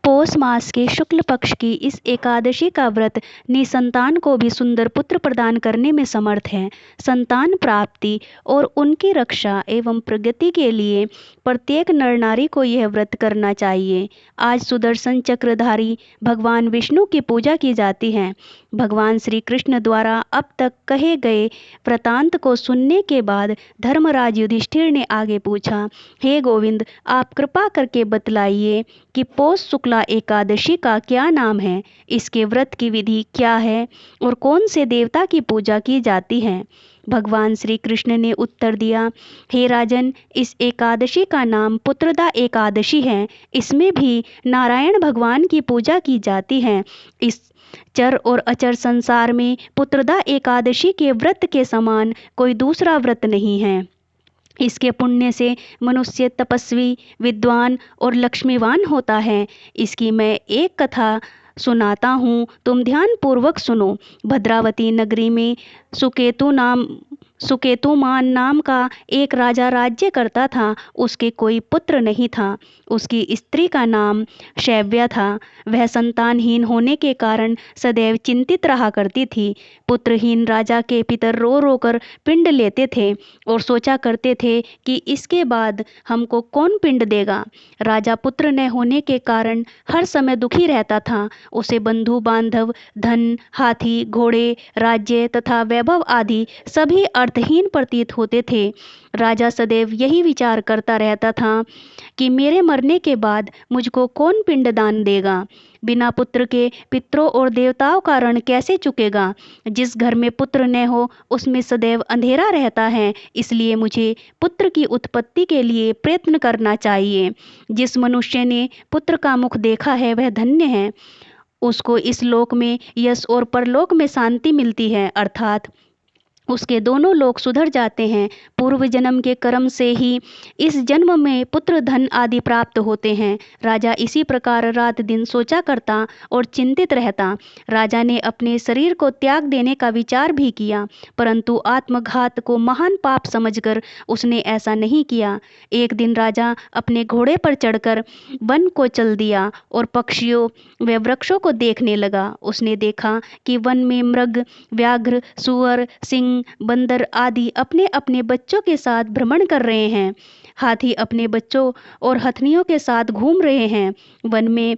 पौष मास के शुक्ल पक्ष की इस एकादशी का व्रत निसंतान को भी सुंदर पुत्र प्रदान करने में समर्थ है। संतान प्राप्ति और उनकी रक्षा एवं प्रगति के लिए प्रत्येक नर नारी को यह व्रत करना चाहिए। आज सुदर्शन चक्रधारी भगवान विष्णु की पूजा की जाती है। भगवान श्री कृष्ण द्वारा अब तक कहे गए वृतांत को सुनने के बाद धर्मराज युधिष्ठिर ने आगे पूछा, हे गोविंद, आप कृपा करके बतलाइए कि पौष शुक्ला एकादशी का क्या नाम है, इसके व्रत की विधि क्या है और कौन से देवता की पूजा की जाती है। भगवान श्री कृष्ण ने उत्तर दिया, हे राजन, इस एकादशी का नाम पुत्रदा एकादशी है। इसमें भी नारायण भगवान की पूजा की जाती है। इस चर और अचर संसार में पुत्रदा एकादशी के व्रत के समान कोई दूसरा व्रत नहीं है। इसके पुण्य से मनुष्य तपस्वी, विद्वान और लक्ष्मीवान होता है। इसकी मैं एक कथा सुनाता हूँ, तुम ध्यान पूर्वक सुनो। भद्रावती नगरी में सुकेतुमान नाम का एक राजा राज्य करता था। उसके कोई पुत्र नहीं था। उसकी स्त्री का नाम शैव्या था। वह संतानहीन होने के कारण सदैव चिंतित रहा करती थी। पुत्रहीन राजा के पितर रो रो कर पिंड लेते थे और सोचा करते थे कि इसके बाद हमको कौन पिंड देगा। राजा पुत्र न होने के कारण हर समय दुखी रहता था। उसे बंधु बांधव, धन, हाथी, घोड़े, राज्य तथा वैभव आदि सभी अर्थहीन प्रतीत होते थे। राजा सदैव यही विचार करता रहता था कि मेरे मरने के बाद मुझको कौन पिंडदान देगा। बिना पुत्र के पितरों और देवताओं का ऋण कैसे चुकेगा। जिस घर में पुत्र न हो उसमें सदैव अंधेरा रहता है। इसलिए मुझे पुत्र की उत्पत्ति के लिए प्रयत्न करना चाहिए। जिस मनुष्य ने पुत्र का मुख देखा है वह धन्य है। उसको इस लोक में यश और परलोक में शांति मिलती है, अर्थात उसके दोनों लोक सुधर जाते हैं। पूर्व जन्म के कर्म से ही इस जन्म में पुत्र, धन आदि प्राप्त होते हैं। राजा इसी प्रकार रात दिन सोचा करता और चिंतित रहता। राजा ने अपने शरीर को त्याग देने का विचार भी किया, परंतु आत्मघात को महान पाप समझकर उसने ऐसा नहीं किया। एक दिन राजा अपने घोड़े पर चढ़कर वन को चल दिया और पक्षियों व वृक्षों को देखने लगा। उसने देखा कि वन में मृग, व्याघ्र, सुअर, सिंह, बंदर आदि अपने अपने बच्चों के साथ भ्रमण कर रहे हैं। हाथी अपने बच्चों और हथनियों के साथ घूम रहे हैं। वन में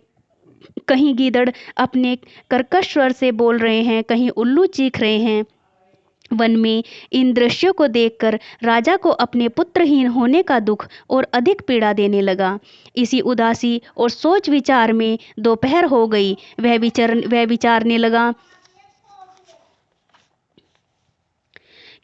कहीं गीदड़ अपने कर्कश स्वर से बोल रहे हैं, कहीं उल्लू चीख रहे हैं। वन में इन दृश्यों को देखकर राजा को अपने पुत्रहीन होने का दुख और अधिक पीड़ा देने लगा। इसी उदासी और सोच विचार में दोपहर हो गई। वह विचारने लगा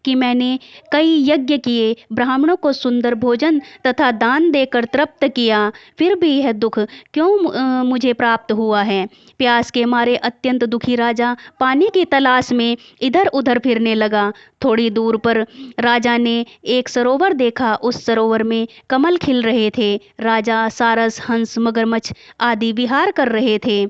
कि मैंने कई यज्ञ किए, ब्राह्मणों को सुंदर भोजन तथा दान देकर तृप्त किया, फिर भी यह दुख क्यों मुझे प्राप्त हुआ है। प्यास के मारे अत्यंत दुखी राजा पानी की तलाश में इधर उधर फिरने लगा। थोड़ी दूर पर राजा ने एक सरोवर देखा। उस सरोवर में कमल खिल रहे थे। राजा, सारस, हंस, मगरमच्छ आदि विहार कर रहे थे।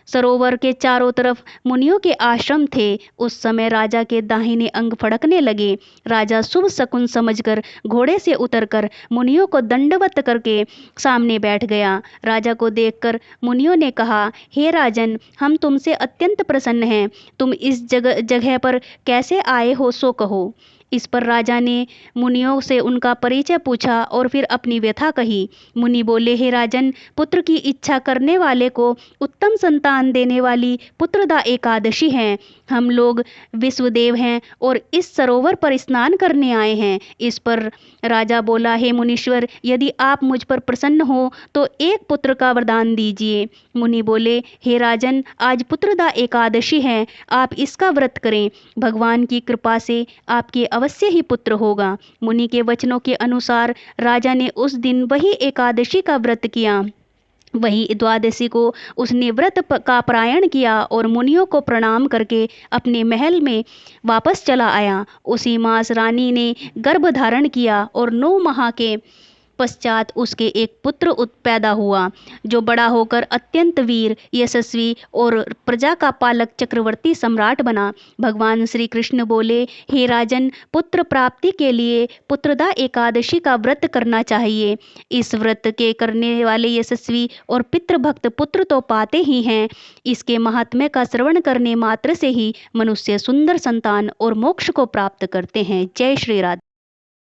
सरोवर के चारों तरफ मुनियों के आश्रम थे। उस समय राजा के दाहिने अंग फड़कने लगे। राजा शुभ शकुन समझकर घोड़े से उतरकर मुनियों को दंडवत करके सामने बैठ गया। राजा को देखकर मुनियों ने कहा, हे राजन, हम तुमसे अत्यंत प्रसन्न हैं। तुम इस जगह पर कैसे आए हो सो कहो। इस पर राजा ने मुनियों से उनका परिचय पूछा और फिर अपनी व्यथा कही। मुनि बोले, हे राजन, पुत्र की इच्छा करने वाले को उत्तम संतान देने वाली पुत्रदा एकादशी है। हम लोग विश्वदेव हैं और इस सरोवर पर स्नान करने आए हैं। इस पर राजा बोला, हे मुनीश्वर, यदि आप मुझ पर प्रसन्न हो तो एक पुत्र का वरदान दीजिए। मुनि बोले, हे राजन, आज पुत्रदा एकादशी है, आप इसका व्रत करें। भगवान की कृपा से आपके अवश्य ही पुत्र होगा। मुनि के वचनों के अनुसार राजा ने उस दिन वही एकादशी का व्रत किया। वही द्वादशी को उसने व्रत का पारायण किया और मुनियों को प्रणाम करके अपने महल में वापस चला आया। उसी मास रानी ने गर्भ धारण किया और 9 माह के पश्चात उसके एक पुत्र पैदा हुआ जो बड़ा होकर अत्यंत वीर, यशस्वी और प्रजा का पालक चक्रवर्ती सम्राट बना। भगवान श्री कृष्ण बोले, हे राजन, पुत्र प्राप्ति के लिए पुत्रदा एकादशी का व्रत करना चाहिए। इस व्रत के करने वाले यशस्वी और पितृभक्त पुत्र तो पाते ही हैं, इसके महात्म्य का श्रवण करने मात्र से ही मनुष्य सुंदर संतान और मोक्ष को प्राप्त करते हैं। जय श्री राधे।